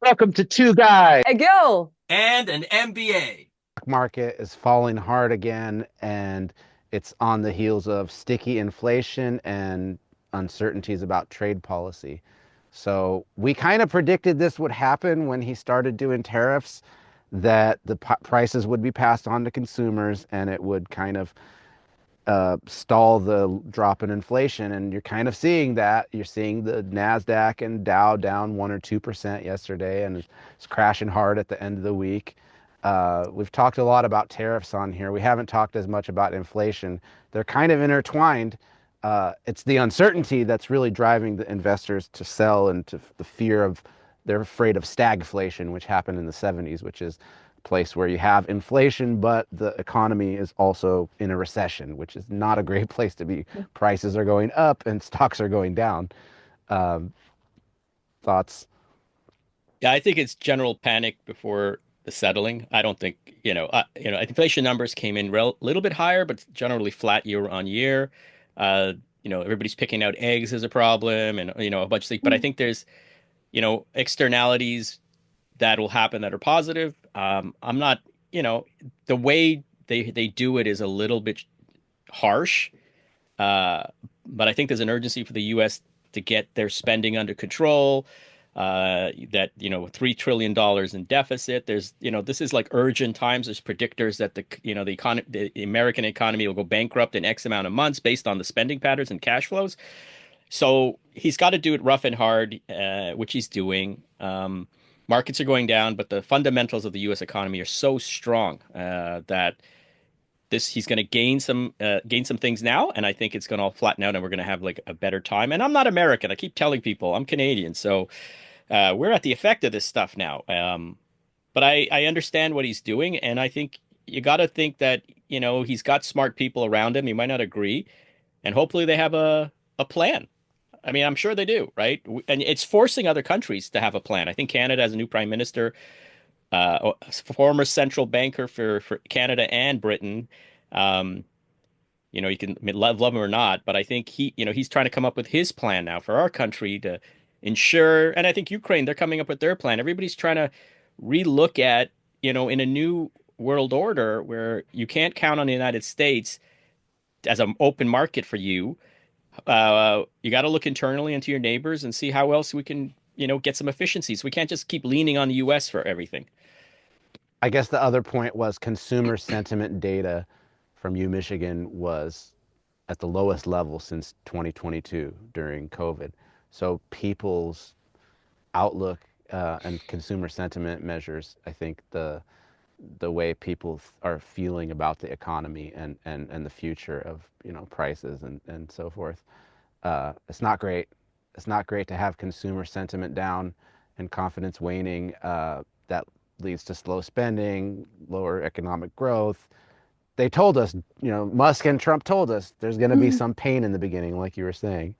Welcome to Two Guys. A girl. and an MBA. Market is falling hard again, and it's on the heels of sticky inflation and uncertainties about trade policy. So we kind of predicted this would happen when he started doing tariffs, that the prices would be passed on to consumers and it would kind of stall the drop in inflation. And you're kind of seeing that. You're seeing the NASDAQ and Dow down 1 or 2% yesterday, and it's crashing hard at the end of the week. We've talked a lot about tariffs on here. We haven't talked as much about inflation. They're kind of intertwined. It's the uncertainty that's really driving the investors to sell, and to the fear of, they're afraid of stagflation, which happened in the 70s, which is a place where you have inflation, but the economy is also in a recession, which is not a great place to be. Prices are going up and stocks are going down. Um, Thoughts? Yeah, I think it's general panic before the settling. I don't think, inflation numbers came in little bit higher, but generally flat year on year. Everybody's picking out eggs as a problem and, a bunch of things. But I think there's, externalities that will happen that are positive. I'm not, the way they do it is a little bit harsh. Uh, but I think there's an urgency for the U.S. to get their spending under control. That $3 trillion in deficit. There's this is like urgent times. There's predictors that the American economy will go bankrupt in X amount of months based on the spending patterns and cash flows. So he's got to do it rough and hard, which he's doing. Markets are going down, but the fundamentals of the U.S. economy are so strong that this he's going to gain some things now, and I think it's going to all flatten out, and we're going to have like a better time. And I'm not American. I keep telling people I'm Canadian, so we're at the effect of this stuff now. But I understand what he's doing, and I think you got to think that he's got smart people around him. He might not agree, and hopefully they have a plan. I mean, I'm sure they do, right? And it's forcing other countries to have a plan. I think Canada has a new prime minister, a former central banker for Canada and Britain. Um, you can love him or not, but I think he's trying to come up with his plan now for our country to ensure. And I think Ukraine, they're coming up with their plan. Everybody's trying to relook at, in a new world order where you can't count on the United States as an open market for you. You got to look internally into your neighbors and see how else we can, get some efficiencies. We can't just keep leaning on the U.S. for everything. I guess the other point was consumer sentiment data from U Michigan was at the lowest level since 2022 during COVID. So people's outlook and consumer sentiment measures, I think the way people are feeling about the economy and the future of prices and so forth. It's not great. It's not great to have consumer sentiment down and confidence waning. That leads to slow spending, lower economic growth. They told us, Musk and Trump told us there's going to be Mhm. some pain in the beginning, like you were saying.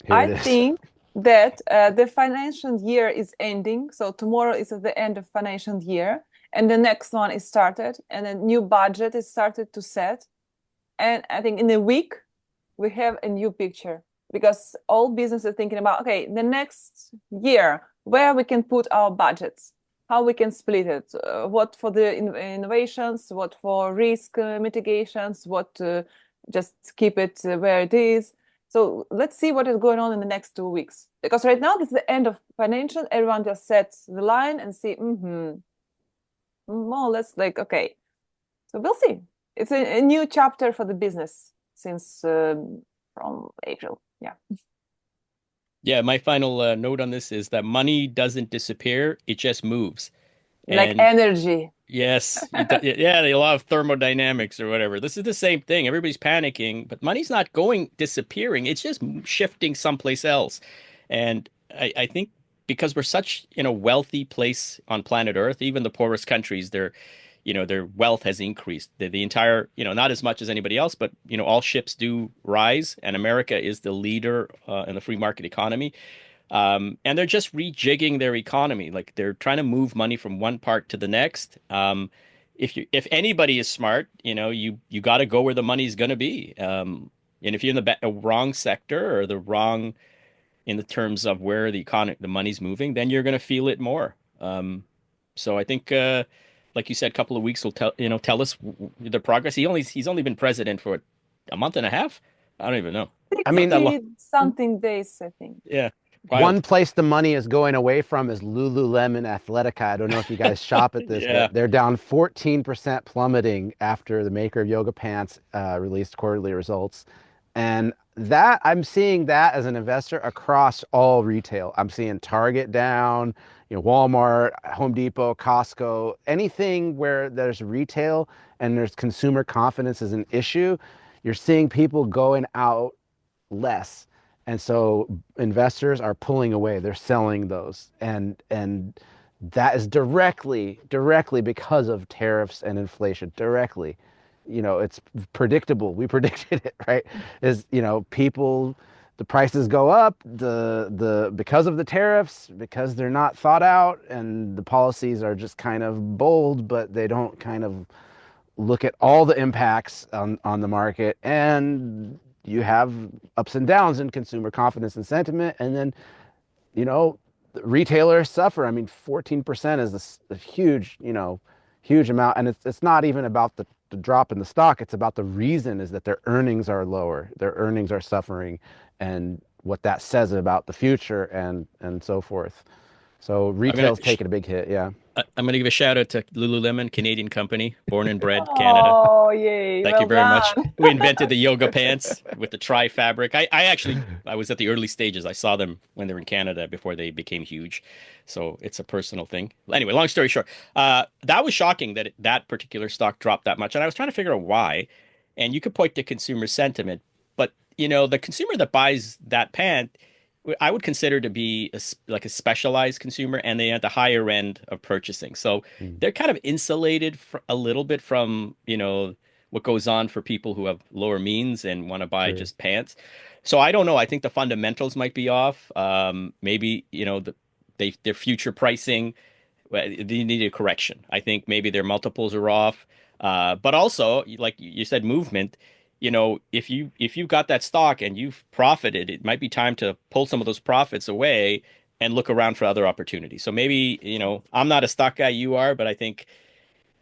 Here I it is. think that the financial year is ending. So tomorrow is at the end of financial year, and the next one is started, and a new budget is started to set. And I think in a week we have a new picture because all businesses are thinking about, okay, the next year where we can put our budgets, how we can split it, what for the innovations, what for risk mitigations, what to just keep it where it is. So let's see what is going on in the next 2 weeks. Because right now, this is the end of financial. Everyone just sets the line and see, more or less like, okay. So we'll see. It's a new chapter for the business since from April. Yeah. Yeah, my final note on this is that money doesn't disappear, it just moves. Like And energy. yes, yeah, the law of thermodynamics or whatever. This is the same thing. Everybody's panicking, but money's not going disappearing. It's just shifting someplace else. And I think because we're such in a wealthy place on planet Earth, even the poorest countries, their wealth has increased. The entire, not as much as anybody else, but all ships do rise, and America is the leader in the free market economy. And they're just rejigging their economy. Like they're trying to move money from one part to the next. If anybody is smart, you got to go where the money's going to be. And if you're in the wrong sector or the wrong in the terms of where the money's moving, then you're going to feel it more. So I think, like you said, a couple of weeks will tell us the progress. He's only been president for a month and a half. I don't even know. I Not that long. 60 something days, I think. Yeah, One wild. place the money is going away from is Lululemon Athletica. I don't know if you guys shop at this, Yeah. but they're down 14% plummeting after the maker of yoga pants released quarterly results. And that I'm seeing that as an investor across all retail. I'm seeing Target down, Walmart, Home Depot, Costco, anything where there's retail and there's consumer confidence is an issue. You're seeing people going out less. And so investors are pulling away. They're selling those. And that is directly because of tariffs and inflation. Directly. It's predictable. We predicted it, right? People the prices go up because of the tariffs, because they're not thought out and the policies are just kind of bold, but they don't kind of look at all the impacts on the market, and you have ups and downs in consumer confidence and sentiment, and then you know retailers suffer. I mean, 14% is a huge amount, and it's not even about the drop in the stock. It's about the reason is that their earnings are lower, their earnings are suffering, and what that says about the future and so forth. So I'm gonna retail's taking a big hit. Yeah. I'm gonna give a shout out to Lululemon, Canadian company, born and bred, Canada. Oh, yay. Thank you Well very much. done. We invented the yoga pants with the tri fabric. I actually I was at the early stages. I saw them when they were in Canada before they became huge. So it's a personal thing. Anyway, long story short, that was shocking that that particular stock dropped that much. And I was trying to figure out why. And you could point to consumer sentiment, but the consumer that buys that pant, I would consider to be like a specialized consumer, and they at the higher end of purchasing. So Mm. they're kind of insulated a little bit from, what goes on for people who have lower means and want to buy True. just pants. So I don't know. I think the fundamentals might be off. Maybe, their future pricing, well, they need a correction. I think maybe their multiples are off. But also, like you said, movement. If you've got that stock and you've profited, it might be time to pull some of those profits away and look around for other opportunities. So maybe, I'm not a stock guy, you are, but I think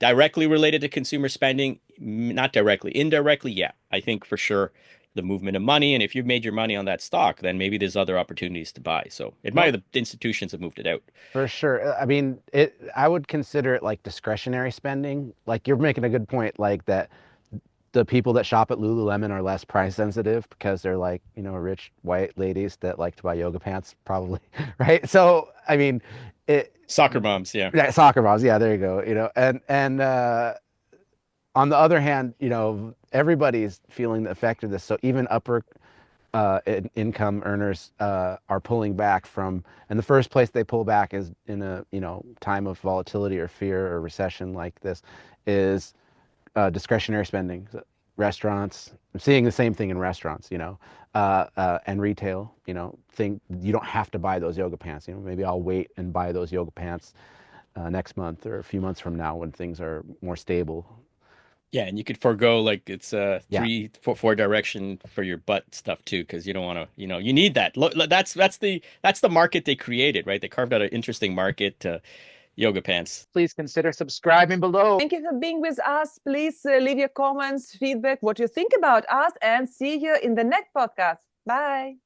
directly related to consumer spending, not directly, indirectly, yeah. I think for sure the movement of money, and if you've made your money on that stock, then maybe there's other opportunities to buy. So it might Well, have the institutions have moved it out. for sure. I mean, I would consider it like discretionary spending. Like you're making a good point, like that the people that shop at Lululemon are less price sensitive because they're like, rich white ladies that like to buy yoga pants, probably, right? So, I mean, it Soccer moms, yeah. yeah, soccer moms, yeah, there you go. And on the other hand, everybody's feeling the effect of this. So even upper income earners are pulling back from, and the first place they pull back is in a time of volatility or fear or recession like this, is discretionary spending. So restaurants, I'm seeing the same thing in restaurants, and retail. Think you don't have to buy those yoga pants. Maybe I'll wait and buy those yoga pants next month or a few months from now when things are more stable. Yeah, and you could forego like it's Yeah. four direction for your butt stuff too, because you don't want to, you need that. That's the market they created, right? They carved out an interesting market to yoga pants. Please consider subscribing below. Thank you for being with us. Please leave your comments, feedback, what you think about us, and see you in the next podcast. Bye.